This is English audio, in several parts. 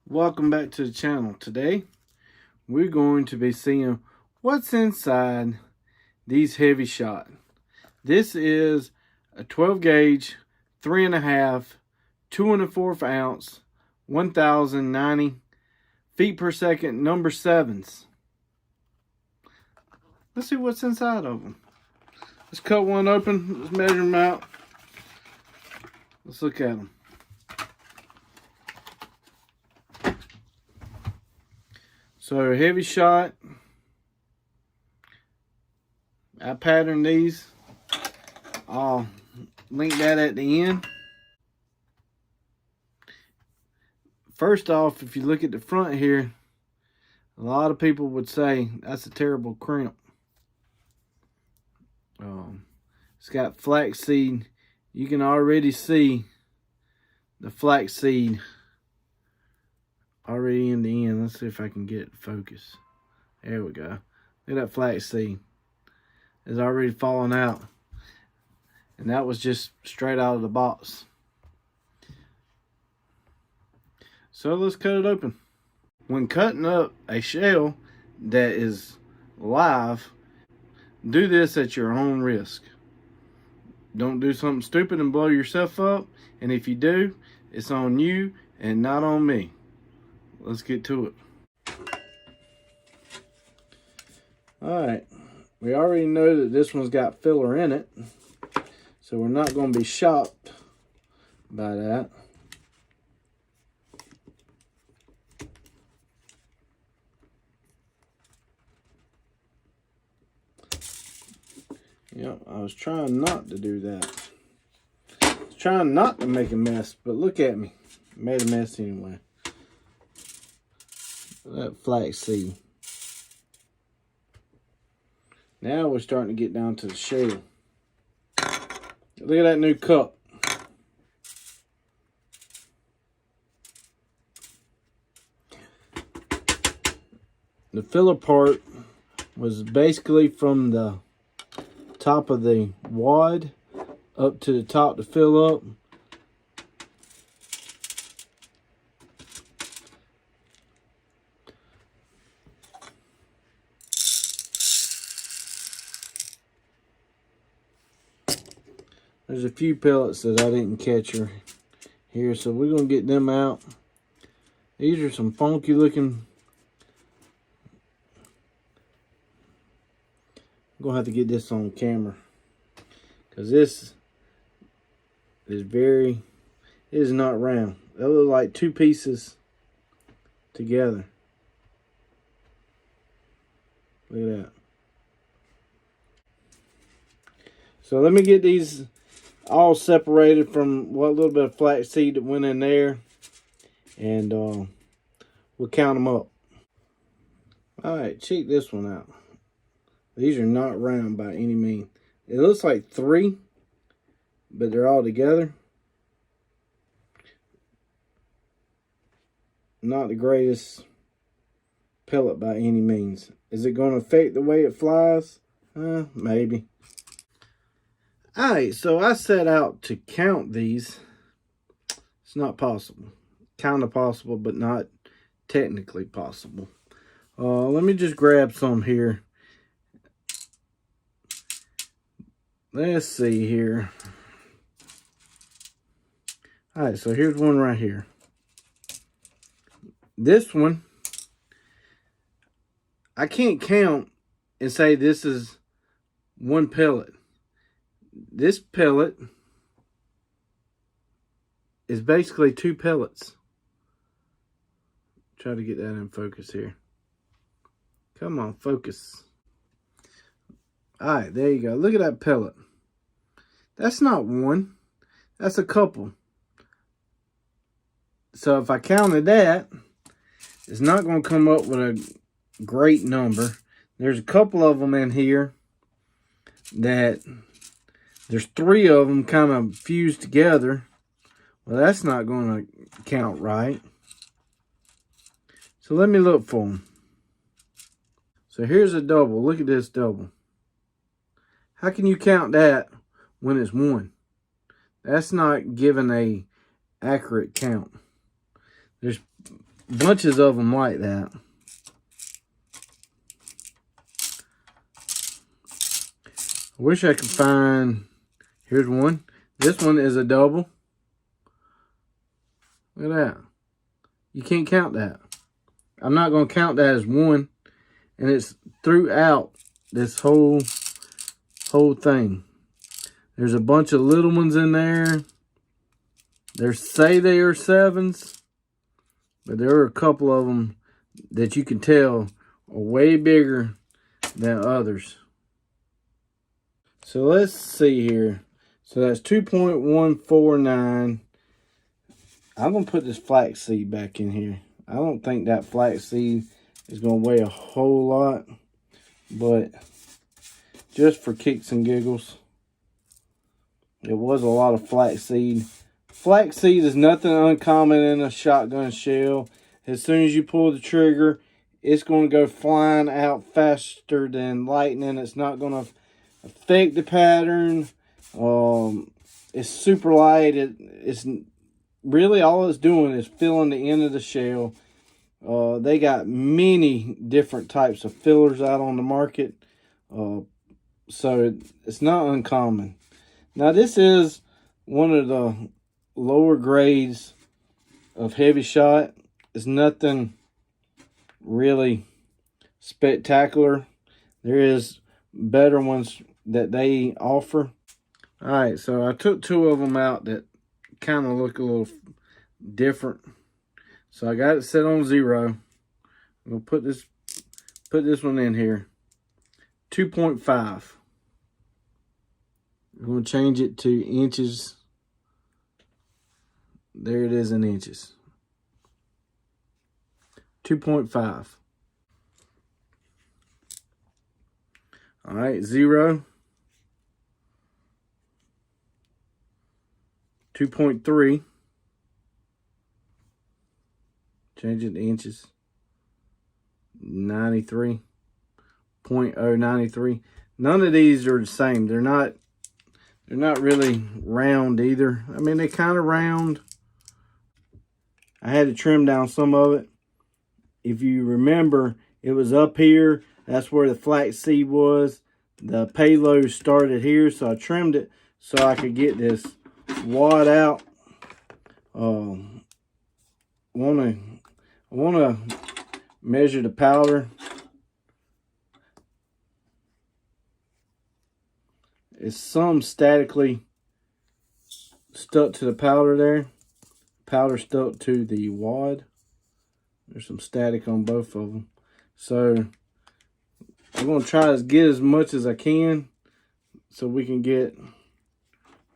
Welcome back to the channel. Today we're going to be seeing what's inside these Hevishot. This is a 12 gauge 3.5 2 1/4 ounce 1090 feet per second number 7s. Let's see what's inside of them. Let's cut one open. Let's measure them out. Let's look at them. So Hevishot, I patterned these. I'll link that at the end. First off, if you look at the front here, a lot of people would say that's a terrible crimp. It's got flaxseed. You can already see the flaxseed already in the end. Let's see if I can get it to focus. There we go. Look at that flaxseed. It's already fallen out. And that was just straight out of the box. So let's cut it open. When cutting up a shell that is live, do this at your own risk. Don't do something stupid and blow yourself up. And if you do, it's on you and not on me. Let's get to it. Alright, we already know that this one's got filler in it, so we're not going to be shocked by that. Yep, I was trying not to do that. I was trying not to make a mess, but look at me. I made a mess anyway. That flaxseed. Now we're starting to get down to the shell. Look at that new cup. The filler part was basically from the top of the wad up to the top to fill up. There's a few pellets that I didn't catch here, so we're going to get them out. These are some funky looking. I'm going to have to get this on camera, because this is it is not round. They look like two pieces together. Look at that. So let me get these all separated from what little bit of flaxseed that went in there, and we'll count them up. Alright, check this one out. These are not round by any means. It looks like 3, but they're all together. Not the greatest pellet by any means. Is it going to affect the way it flies? Maybe. Alright, so I set out to count these. It's not possible. Kind of possible, but not technically possible. Let me just grab some here. Let's see here. Alright, so here's one right here. This one, I can't count and say this is one pellet. This pellet is basically 2 pellets. Try to get that in focus here. Come on, focus. Alright, there you go. Look at that pellet. That's not one. That's a couple. So if I counted that, it's not going to come up with a great number. There's a couple of them in here that there's 3 of them kind of fused together. Well, that's not going to count right. So let me look for them. So here's a double. Look at this double. How can you count that when it's 1? That's not giving a accurate count. There's bunches of them like that. I wish I could find, here's one. This one is a double. Look at that. You can't count that. I'm not going to count that as one. And it's throughout this whole thing. There's a bunch of little ones in there. They say they are 7s. But there are a couple of them that you can tell are way bigger than others. So let's see here. So that's 2.149. I'm going to put this flaxseed back in here. I don't think that flaxseed is going to weigh a whole lot. But just for kicks and giggles, it was a lot of flaxseed. Flaxseed is nothing uncommon in a shotgun shell. As soon as you pull the trigger, it's going to go flying out faster than lightning. It's not going to affect the pattern. It's super light. It's really all it's doing is filling the end of the shell. They got many different types of fillers out on the market. So it's not uncommon. Now this is one of the lower grades of Hevishot. It's nothing really spectacular. There is better ones that they offer. All right, so I took 2 of them out that kind of look a little different. So I got it set on 0. I'm gonna put this one in here. 2.5. I'm gonna change it to inches. There it is in inches. 2.5. All right, 0. 2.3. Change it to inches. 93.093. None of these are the same. They're not really round either. I mean, they kind of round. I had to trim down some of it. If you remember, it was up here. That's where the flaxseed was. The payload started here, so I trimmed it so I could get this wad out. I want to measure the powder. It's some statically stuck to the powder there. Powder stuck to the wad. There's some static on both of them. So I'm going to try to get as much as I can so we can get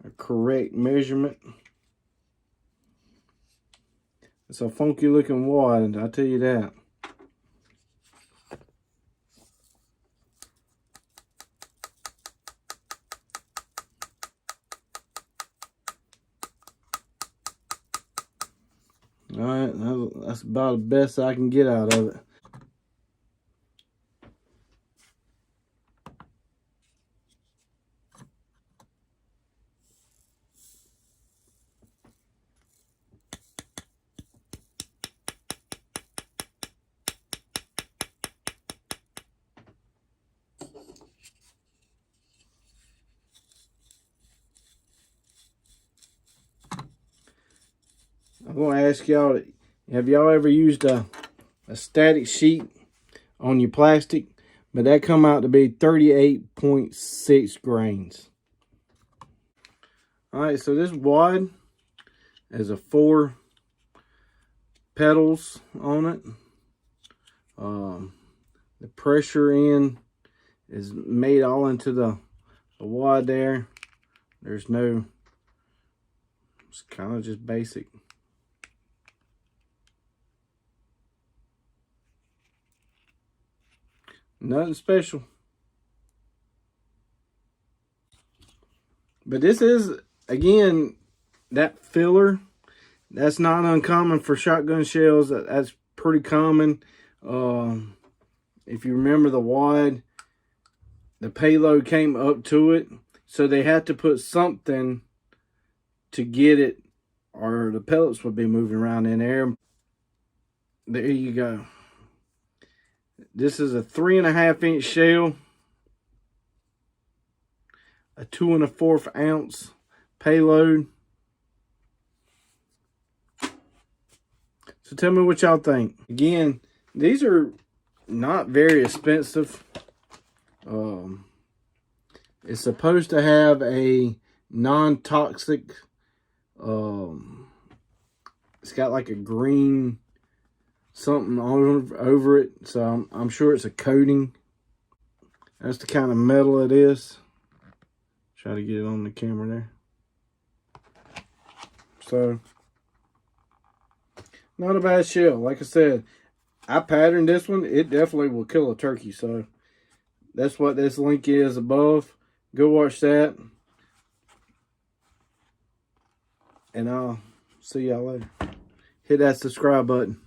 a correct measurement. It's a funky looking wad, I'll tell you that. All right, that's about the best I can get out of it. I'm going to ask y'all, have y'all ever used a static sheet on your plastic? But that come out to be 38.6 grains. All right, so this wad has a 4 pedals on it. The pressure in is made all into the wad there. There's no, it's kind of just basic. Nothing special. But this is, again, that filler. That's not uncommon for shotgun shells. That's pretty common. If you remember the wad, the payload came up to it. So they had to put something to get it, or the pellets would be moving around in there. there you go. This is a 3.5 inch shell, a 2 1/4 ounce payload. So tell me what y'all think. Again, these are not very expensive. It's supposed to have a non-toxic, it's got like a green something over it, so I'm sure it's a coating. That's the kind of metal it is. Try to get it on the camera there. So, not a bad shell. Like I said, I patterned this one. It definitely will kill a turkey. So, that's what this link is above. Go watch that. And I'll see y'all later. Hit that subscribe button.